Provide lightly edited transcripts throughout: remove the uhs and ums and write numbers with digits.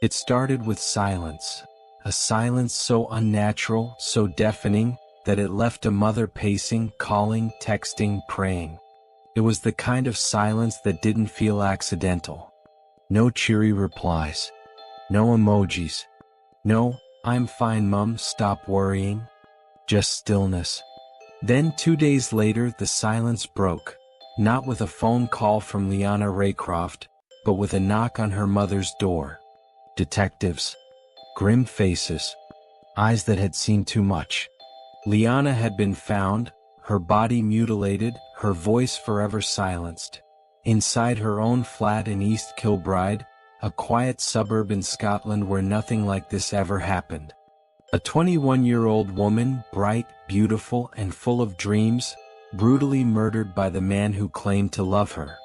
It started with silence, a silence so unnatural, so deafening, that it left a mother pacing, calling, texting, praying. It was the kind of silence that didn't feel accidental. No cheery replies. No emojis. No, "I'm fine, Mum, stop worrying." Just stillness. Then 2 days later the silence broke, not with a phone call from Liana Raycroft, but with a knock on her mother's door. Detectives. Grim faces. Eyes that had seen too much. Liana had been found, her body mutilated, her voice forever silenced. Inside her own flat in East Kilbride, a quiet suburb in Scotland where nothing like this ever happened. A 21-year-old woman, bright, beautiful, and full of dreams, brutally murdered by the man who claimed to love her.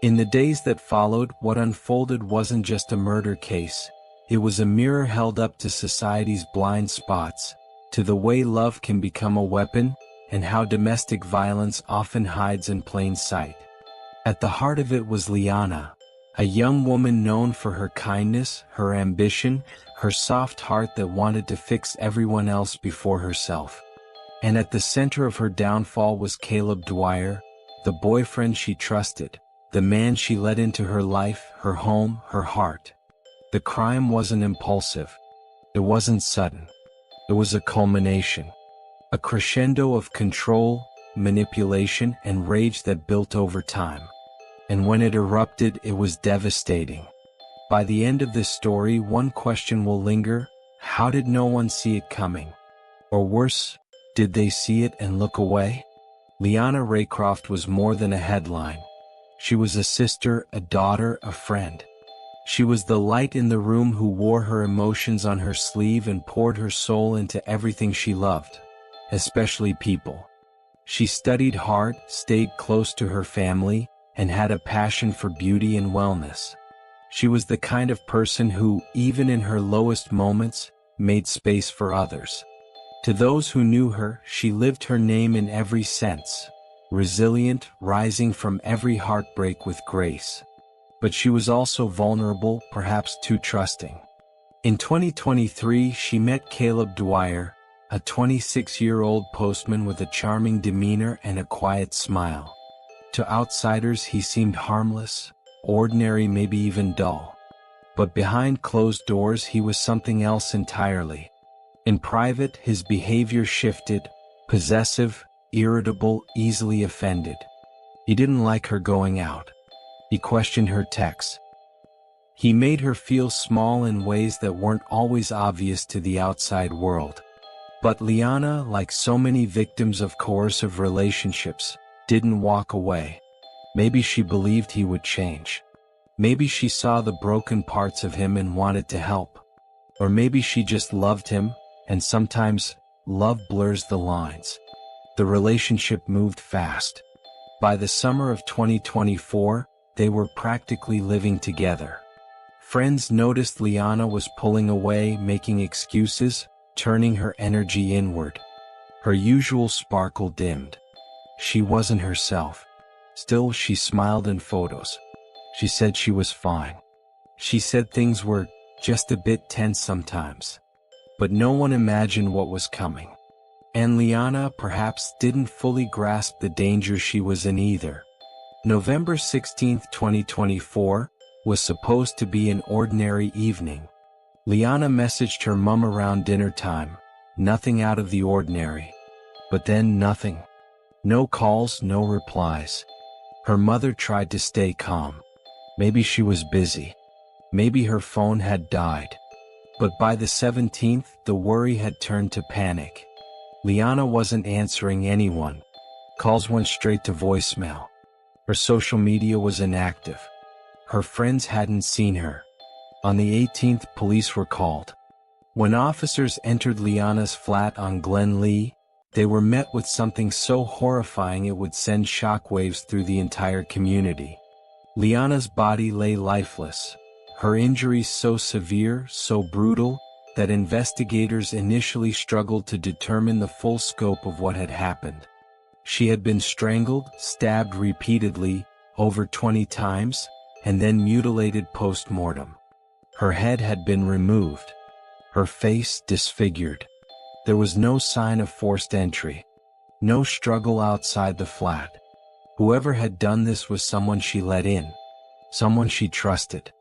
In the days that followed, what unfolded wasn't just a murder case. It was a mirror held up to society's blind spots, to the way love can become a weapon, and how domestic violence often hides in plain sight. At the heart of it was Liana, a young woman known for her kindness, her ambition, her soft heart that wanted to fix everyone else before herself. And at the center of her downfall was Caleb Dwyer, the boyfriend she trusted, the man she let into her life, her home, her heart. The crime wasn't impulsive. It wasn't sudden. It was a culmination. A crescendo of control, manipulation, and rage that built over time. And when it erupted, it was devastating. By the end of this story, one question will linger: how did no one see it coming? Or worse, did they see it and look away? Liana Raycroft was more than a headline. She was a sister, a daughter, a friend. She was the light in the room who wore her emotions on her sleeve and poured her soul into everything she loved, especially people. She studied hard, stayed close to her family, and had a passion for beauty and wellness. She was the kind of person who, even in her lowest moments, made space for others. To those who knew her, she lived her name in every sense, resilient, rising from every heartbreak with grace. But she was also vulnerable, perhaps too trusting. In 2023, she met Caleb Dwyer, a 26-year-old postman with a charming demeanor and a quiet smile. To outsiders, he seemed harmless, ordinary, maybe even dull. But behind closed doors, he was something else entirely. In private, his behavior shifted, possessive, irritable, easily offended. He didn't like her going out. He questioned her texts. He made her feel small in ways that weren't always obvious to the outside world. But Liana, like so many victims of coercive relationships, didn't walk away. Maybe she believed he would change. Maybe she saw the broken parts of him and wanted to help. Or maybe she just loved him, and sometimes, love blurs the lines. The relationship moved fast. By the summer of 2024, they were practically living together. Friends noticed Liana was pulling away, making excuses, turning her energy inward. Her usual sparkle dimmed. She wasn't herself. Still, she smiled in photos. She said she was fine. She said things were just a bit tense sometimes. But no one imagined what was coming. And Liana perhaps didn't fully grasp the danger she was in either. November 16, 2024, was supposed to be an ordinary evening. Liana messaged her mum around dinner time, nothing out of the ordinary. But then nothing. No calls, no replies. Her mother tried to stay calm. Maybe she was busy. Maybe her phone had died. But by the 17th, the worry had turned to panic. Liana wasn't answering anyone. Calls went straight to voicemail. Her social media was inactive. Her friends hadn't seen her. On the 18th, police were called. When officers entered Liana's flat on Glen Lee, they were met with something so horrifying it would send shockwaves through the entire community. Liana's body lay lifeless, her injuries so severe, so brutal, that investigators initially struggled to determine the full scope of what had happened. She had been strangled, stabbed repeatedly, over 20 times, and then mutilated post-mortem. Her head had been removed, her face disfigured. There was no sign of forced entry, no struggle outside the flat. Whoever had done this was someone she let in, someone she trusted.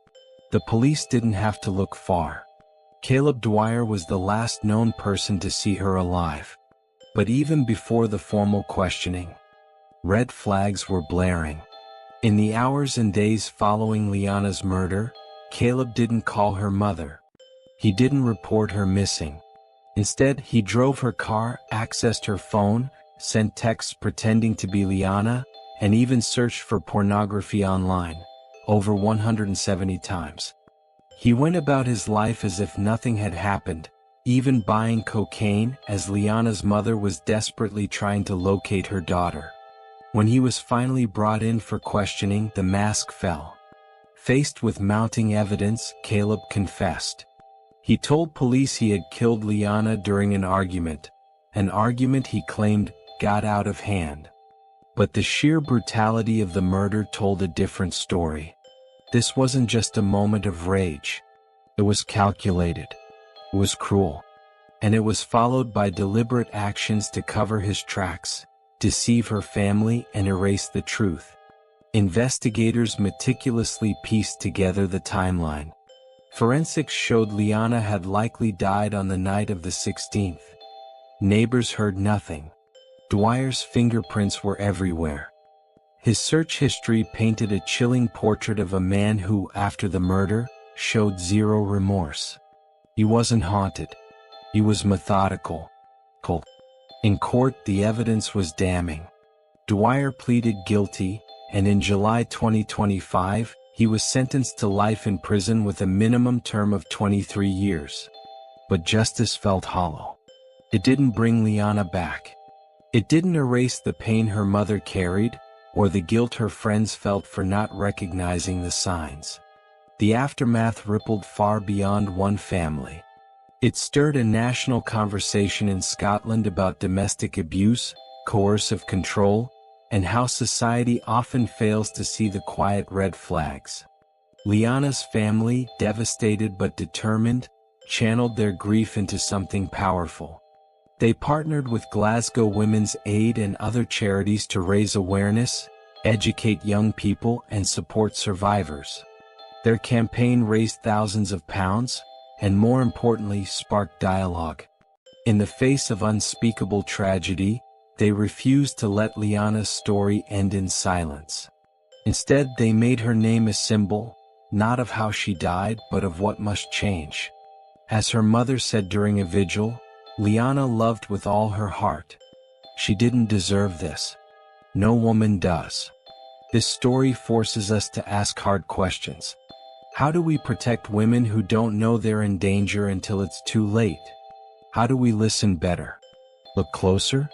The police didn't have to look far. Caleb Dwyer was the last known person to see her alive. But even before the formal questioning, red flags were blaring. In the hours and days following Liana's murder, Caleb didn't call her mother. He didn't report her missing. Instead, he drove her car, accessed her phone, sent texts pretending to be Liana, and even searched for pornography online, over 170 times. He went about his life as if nothing had happened, even buying cocaine as Liana's mother was desperately trying to locate her daughter. When he was finally brought in for questioning, the mask fell. Faced with mounting evidence, Caleb confessed. He told police he had killed Liana during an argument he claimed got out of hand. But the sheer brutality of the murder told a different story. This wasn't just a moment of rage. It was calculated. It was cruel. And it was followed by deliberate actions to cover his tracks, deceive her family, and erase the truth. Investigators meticulously pieced together the timeline. Forensics showed Liana had likely died on the night of the 16th. Neighbors heard nothing. Dwyer's fingerprints were everywhere. His search history painted a chilling portrait of a man who, after the murder, showed zero remorse. He wasn't haunted. He was methodical. In court, the evidence was damning. Dwyer pleaded guilty, and in July 2025, he was sentenced to life in prison with a minimum term of 23 years. But justice felt hollow. It didn't bring Liana back. It didn't erase the pain her mother carried, or the guilt her friends felt for not recognizing the signs. The aftermath rippled far beyond one family. It stirred a national conversation in Scotland about domestic abuse, coercive control, and how society often fails to see the quiet red flags. Liana's family, devastated but determined, channeled their grief into something powerful. They partnered with Glasgow Women's Aid and other charities to raise awareness, educate young people, and support survivors. Their campaign raised thousands of pounds, and more importantly, sparked dialogue. In the face of unspeakable tragedy, they refused to let Liana's story end in silence. Instead, they made her name a symbol, not of how she died, but of what must change. As her mother said during a vigil, Liana loved with all her heart. She didn't deserve this. No woman does. This story forces us to ask hard questions. How do we protect women who don't know they're in danger until it's too late? How do we listen better? Look closer?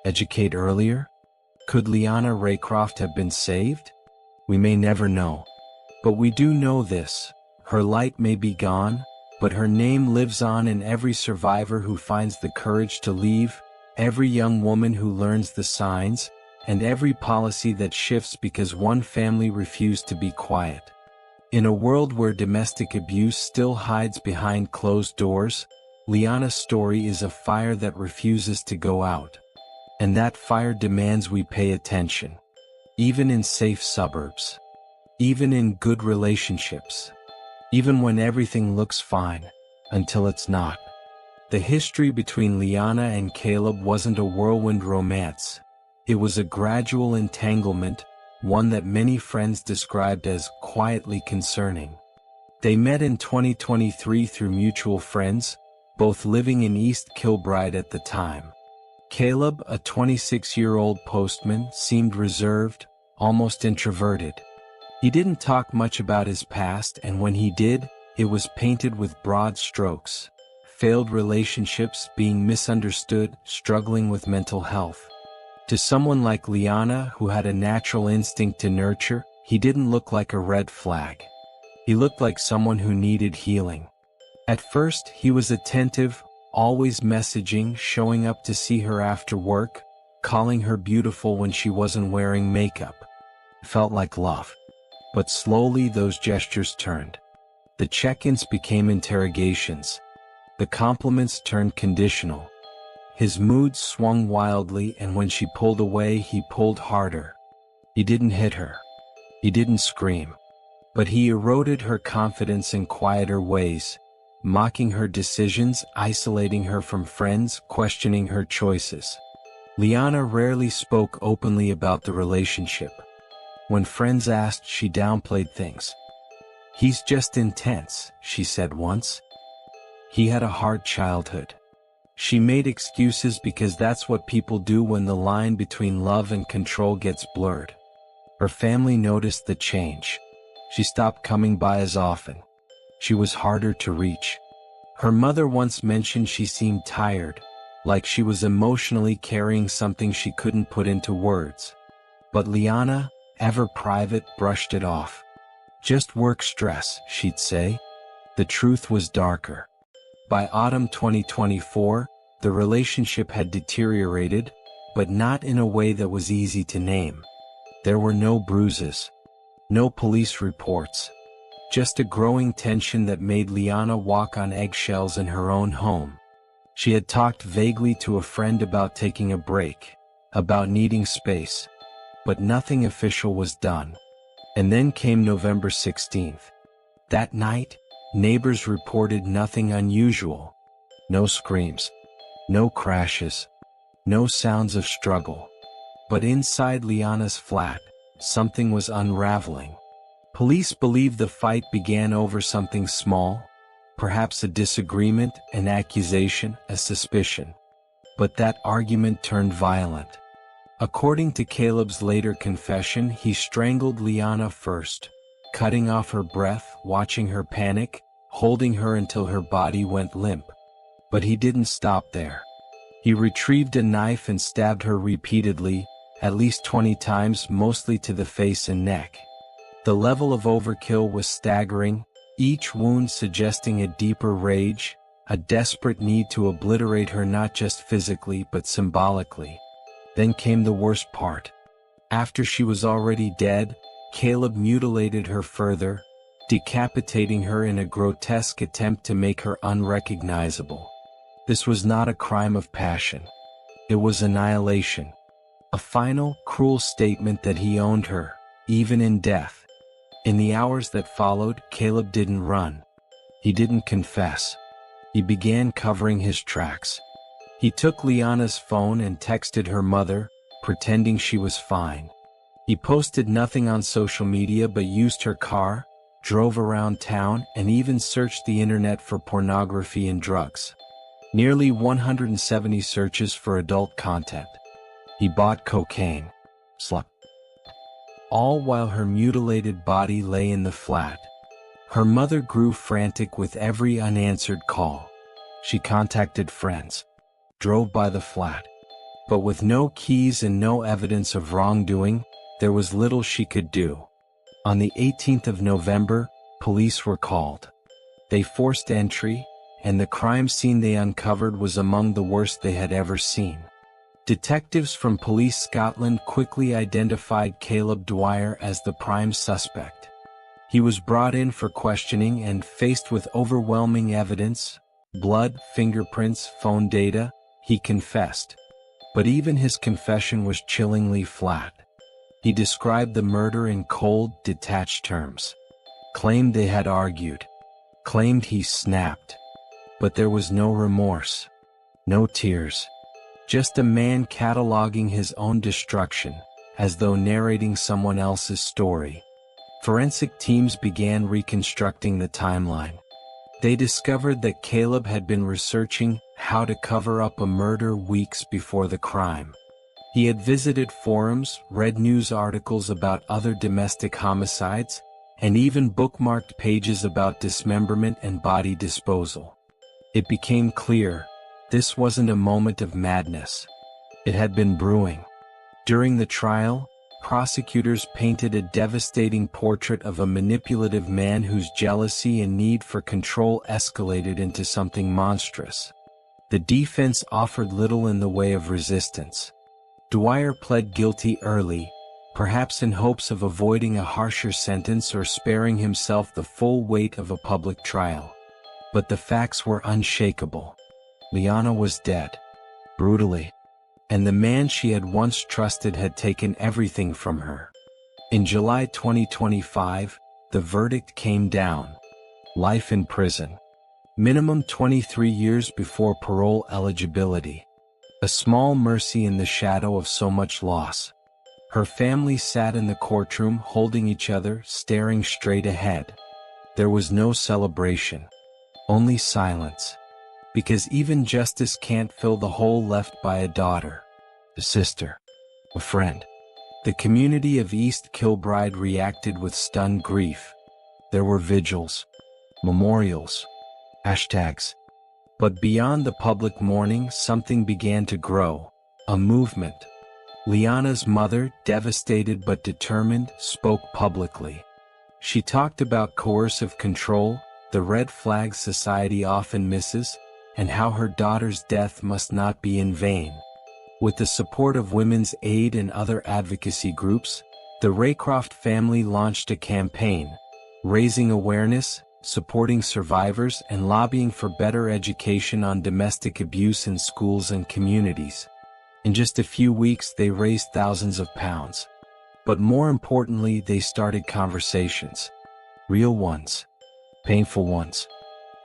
Educate earlier? Could Liana Raycroft have been saved? We may never know. But we do know this: her light may be gone, but her name lives on in every survivor who finds the courage to leave, every young woman who learns the signs, and every policy that shifts because one family refused to be quiet. In a world where domestic abuse still hides behind closed doors, Liana's story is a fire that refuses to go out. And that fire demands we pay attention. Even in safe suburbs. Even in good relationships. Even when everything looks fine, until it's not. The history between Liana and Caleb wasn't a whirlwind romance. It was a gradual entanglement, one that many friends described as quietly concerning. They met in 2023 through mutual friends, both living in East Kilbride at the time. Caleb, a 26-year-old postman, seemed reserved, almost introverted. He didn't talk much about his past, and when he did, it was painted with broad strokes. Failed relationships, being misunderstood, struggling with mental health. To someone like Liana, who had a natural instinct to nurture, he didn't look like a red flag. He looked like someone who needed healing. At first, he was attentive, always messaging, showing up to see her after work, calling her beautiful when she wasn't wearing makeup. It felt like love. But slowly those gestures turned. The check-ins became interrogations. The compliments turned conditional. His mood swung wildly, and when she pulled away, he pulled harder. He didn't hit her. He didn't scream. But he eroded her confidence in quieter ways, mocking her decisions, isolating her from friends, questioning her choices. Liana rarely spoke openly about the relationship. When friends asked, she downplayed things. "He's just intense," she said once. "He had a hard childhood." She made excuses because that's what people do when the line between love and control gets blurred. Her family noticed the change. She stopped coming by as often. She was harder to reach. Her mother once mentioned she seemed tired, like she was emotionally carrying something she couldn't put into words. But Liana, ever private, brushed it off. "Just work stress," she'd say. The truth was darker. By autumn 2024, the relationship had deteriorated, but not in a way that was easy to name. There were no bruises, no police reports, just a growing tension that made Liana walk on eggshells in her own home. She had talked vaguely to a friend about taking a break, about needing space, but nothing official was done. And then came November 16th. That night, neighbors reported nothing unusual. No screams, no crashes, no sounds of struggle. But inside Liana's flat, something was unraveling. Police believe the fight began over something small, perhaps a disagreement, an accusation, a suspicion. But that argument turned violent. According to Caleb's later confession, he strangled Liana first, cutting off her breath, watching her panic, holding her until her body went limp. But he didn't stop there. He retrieved a knife and stabbed her repeatedly, at least 20 times, mostly to the face and neck. The level of overkill was staggering, each wound suggesting a deeper rage, a desperate need to obliterate her not just physically but symbolically. Then came the worst part. After she was already dead, Caleb mutilated her further, decapitating her in a grotesque attempt to make her unrecognizable. This was not a crime of passion. It was annihilation. A final, cruel statement that he owned her, even in death. In the hours that followed, Caleb didn't run. He didn't confess. He began covering his tracks. He took Liana's phone and texted her mother, pretending she was fine. He posted nothing on social media but used her car, drove around town, and even searched the internet for pornography and drugs. Nearly 170 searches for adult content. He bought cocaine. Slept. All while her mutilated body lay in the flat. Her mother grew frantic with every unanswered call. She contacted friends. Drove by the flat. But with no keys and no evidence of wrongdoing, there was little she could do. On the 18th of November, police were called. They forced entry, and the crime scene they uncovered was among the worst they had ever seen. Detectives from Police Scotland quickly identified Caleb Dwyer as the prime suspect. He was brought in for questioning and faced with overwhelming evidence, blood, fingerprints, phone data. He confessed. But even his confession was chillingly flat. He described the murder in cold, detached terms. Claimed they had argued. Claimed he snapped. But there was no remorse. No tears. Just a man cataloging his own destruction, as though narrating someone else's story. Forensic teams began reconstructing the timeline. They discovered that Caleb had been researching how to cover up a murder weeks before the crime. He had visited forums, read news articles about other domestic homicides, and even bookmarked pages about dismemberment and body disposal. It became clear, this wasn't a moment of madness. It had been brewing. During the trial, prosecutors painted a devastating portrait of a manipulative man whose jealousy and need for control escalated into something monstrous. The defense offered little in the way of resistance. Dwyer pled guilty early, perhaps in hopes of avoiding a harsher sentence or sparing himself the full weight of a public trial. But the facts were unshakable. Liana was dead. Brutally. And the man she had once trusted had taken everything from her. In July 2025, the verdict came down. Life in prison. Minimum 23 years before parole eligibility. A small mercy in the shadow of so much loss. Her family sat in the courtroom holding each other, staring straight ahead. There was no celebration. Only silence. Because even justice can't fill the hole left by a daughter, a sister, a friend. The community of East Kilbride reacted with stunned grief. There were vigils, memorials, hashtags. But beyond the public mourning, something began to grow, a movement. Liana's mother, devastated but determined, spoke publicly. She talked about coercive control, the red flags society often misses, and how her daughter's death must not be in vain. With the support of Women's Aid and other advocacy groups, the Raycroft family launched a campaign, raising awareness, supporting survivors, and lobbying for better education on domestic abuse in schools and communities. In just a few weeks, they raised thousands of pounds. But more importantly, they started conversations. Real ones. Painful ones.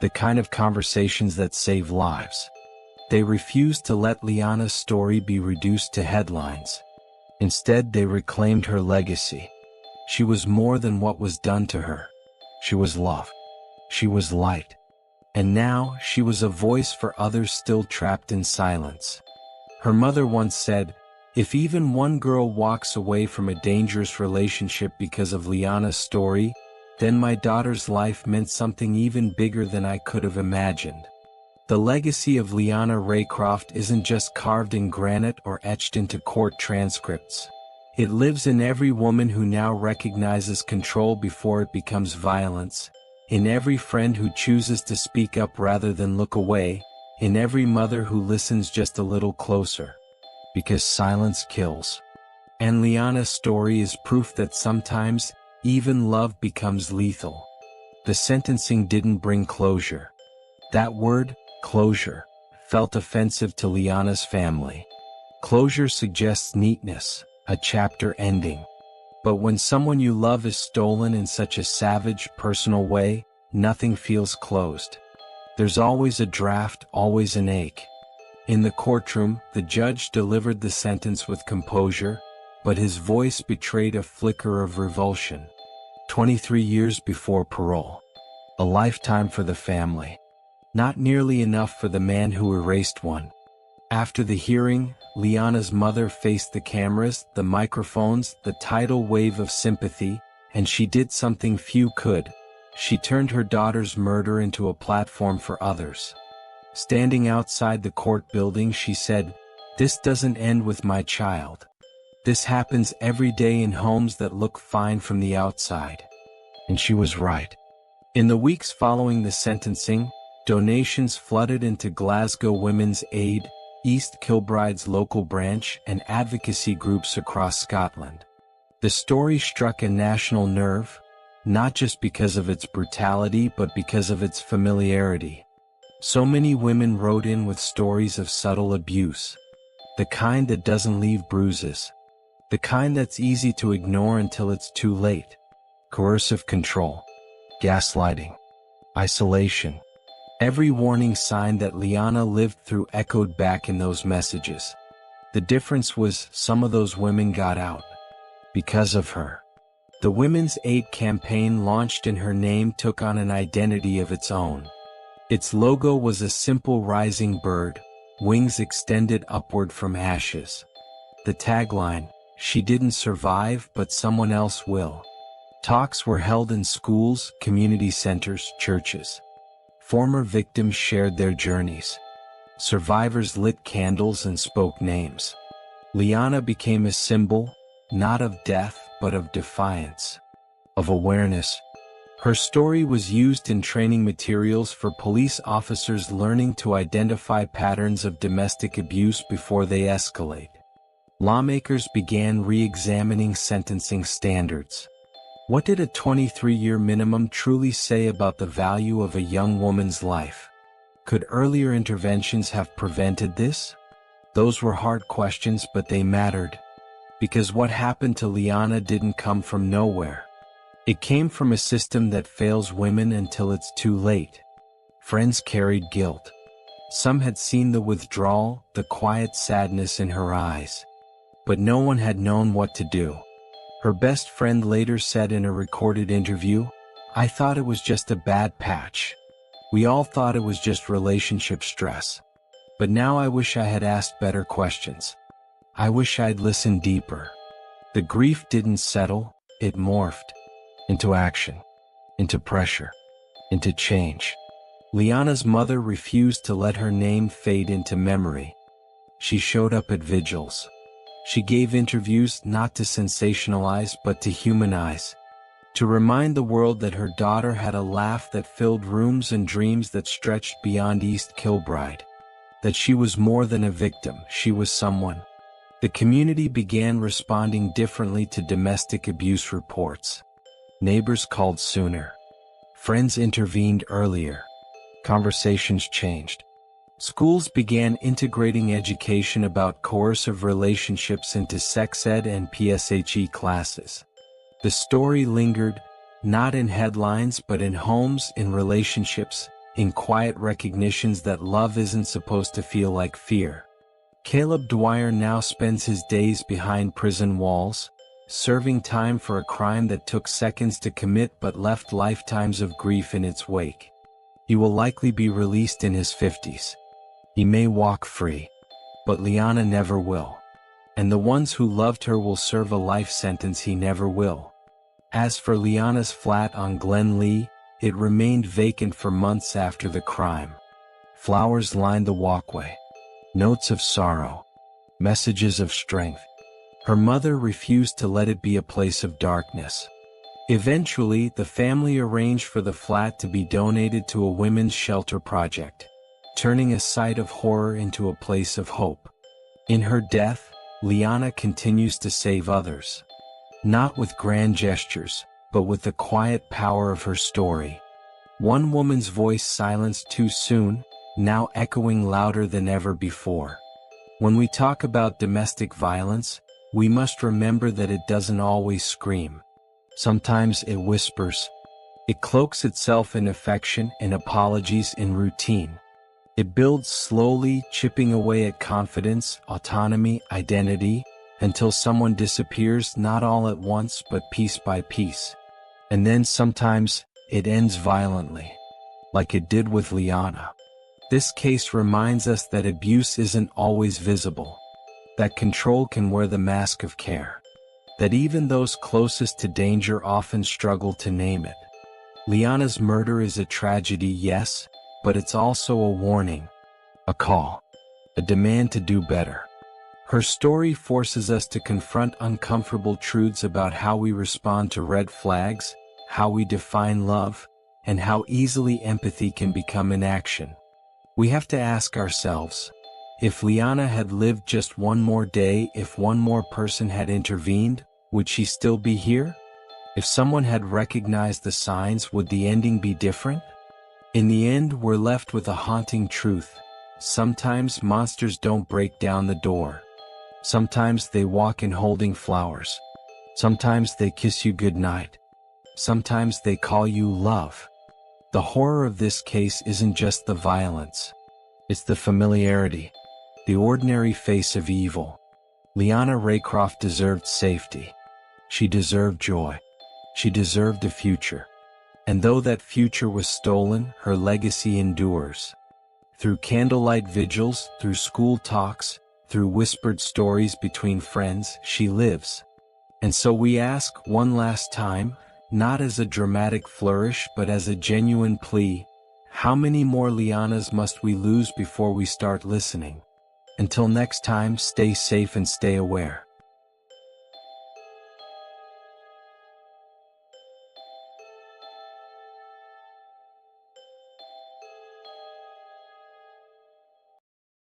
The kind of conversations that save lives. They refused to let Liana's story be reduced to headlines. Instead, they reclaimed her legacy. She was more than what was done to her. She was love. She was light. And now, she was a voice for others still trapped in silence. Her mother once said, "If even one girl walks away from a dangerous relationship because of Liana's story, then my daughter's life meant something even bigger than I could have imagined." The legacy of Liana Raycroft isn't just carved in granite or etched into court transcripts. It lives in every woman who now recognizes control before it becomes violence, in every friend who chooses to speak up rather than look away, in every mother who listens just a little closer. Because silence kills. And Liana's story is proof that sometimes, even love becomes lethal. The sentencing didn't bring closure. That word, closure, felt offensive to Liana's family. Closure suggests neatness, a chapter ending. But when someone you love is stolen in such a savage, personal way, nothing feels closed. There's always a draft, always an ache. In the courtroom, the judge delivered the sentence with composure, but his voice betrayed a flicker of revulsion. 23 years before parole. A lifetime for the family. Not nearly enough for the man who erased one. After the hearing, Liana's mother faced the cameras, the microphones, the tidal wave of sympathy, and she did something few could. She turned her daughter's murder into a platform for others. Standing outside the court building, she said, "This doesn't end with my child. This happens every day in homes that look fine from the outside." And she was right. In the weeks following the sentencing, donations flooded into Glasgow Women's Aid, East Kilbride's local branch, and advocacy groups across Scotland. The story struck a national nerve, not just because of its brutality but because of its familiarity. So many women wrote in with stories of subtle abuse. The kind that doesn't leave bruises. The kind that's easy to ignore until it's too late. Coercive control. Gaslighting. Isolation. Every warning sign that Liana lived through echoed back in those messages. The difference was some of those women got out. Because of her. The Women's Aid campaign launched in her name took on an identity of its own. Its logo was a simple rising bird, wings extended upward from ashes. The tagline, "She didn't survive but someone else will." Talks were held in schools, community centers, churches. Former victims shared their journeys. Survivors lit candles and spoke names. Liana became a symbol, not of death, but of defiance. Of awareness. Her story was used in training materials for police officers learning to identify patterns of domestic abuse before they escalate. Lawmakers began re-examining sentencing standards. What did a 23-year minimum truly say about the value of a young woman's life? Could earlier interventions have prevented this? Those were hard questions, but they mattered. Because what happened to Liana didn't come from nowhere. It came from a system that fails women until it's too late. Friends carried guilt. Some had seen the withdrawal, the quiet sadness in her eyes. But no one had known what to do. Her best friend later said in a recorded interview, "I thought it was just a bad patch. We all thought it was just relationship stress. But now I wish I had asked better questions. I wish I'd listened deeper." The grief didn't settle, it morphed. Into action. Into pressure. Into change. Liana's mother refused to let her name fade into memory. She showed up at vigils. She gave interviews not to sensationalize but to humanize. To remind the world that her daughter had a laugh that filled rooms and dreams that stretched beyond East Kilbride. That she was more than a victim, she was someone. The community began responding differently to domestic abuse reports. Neighbors called sooner. Friends intervened earlier. Conversations changed. Schools began integrating education about coercive relationships into sex ed and PSHE classes. The story lingered, not in headlines but in homes, in relationships, in quiet recognitions that love isn't supposed to feel like fear. Caleb Dwyer now spends his days behind prison walls, serving time for a crime that took seconds to commit but left lifetimes of grief in its wake. He will likely be released in his 50s. He may walk free. But Liana never will. And the ones who loved her will serve a life sentence he never will. As for Liana's flat on Glen Lee, it remained vacant for months after the crime. Flowers lined the walkway. Notes of sorrow. Messages of strength. Her mother refused to let it be a place of darkness. Eventually, the family arranged for the flat to be donated to a women's shelter project, turning a site of horror into a place of hope. In her death, Liana continues to save others. Not with grand gestures, but with the quiet power of her story. One woman's voice silenced too soon, now echoing louder than ever before. When we talk about domestic violence, we must remember that it doesn't always scream. Sometimes it whispers. It cloaks itself in affection and apologies in routine. It builds slowly, chipping away at confidence, autonomy, identity, until someone disappears, not all at once but piece by piece. And then sometimes, it ends violently. Like it did with Liana. This case reminds us that abuse isn't always visible. That control can wear the mask of care. That even those closest to danger often struggle to name it. Liana's murder is a tragedy, yes, but it's also a warning. A call. A demand to do better. Her story forces us to confront uncomfortable truths about how we respond to red flags, how we define love, and how easily empathy can become inaction. We have to ask ourselves, if Liana had lived just one more day, if one more person had intervened, would she still be here? If someone had recognized the signs, would the ending be different? In the end, we're left with a haunting truth. Sometimes monsters don't break down the door. Sometimes they walk in holding flowers. Sometimes they kiss you goodnight. Sometimes they call you love. The horror of this case isn't just the violence. It's the familiarity. The ordinary face of evil. Liana Raycroft deserved safety. She deserved joy. She deserved a future. And though that future was stolen, her legacy endures. Through candlelight vigils, through school talks, through whispered stories between friends, she lives. And so we ask one last time, not as a dramatic flourish but as a genuine plea, how many more Lianas must we lose before we start listening? Until next time, stay safe and stay aware.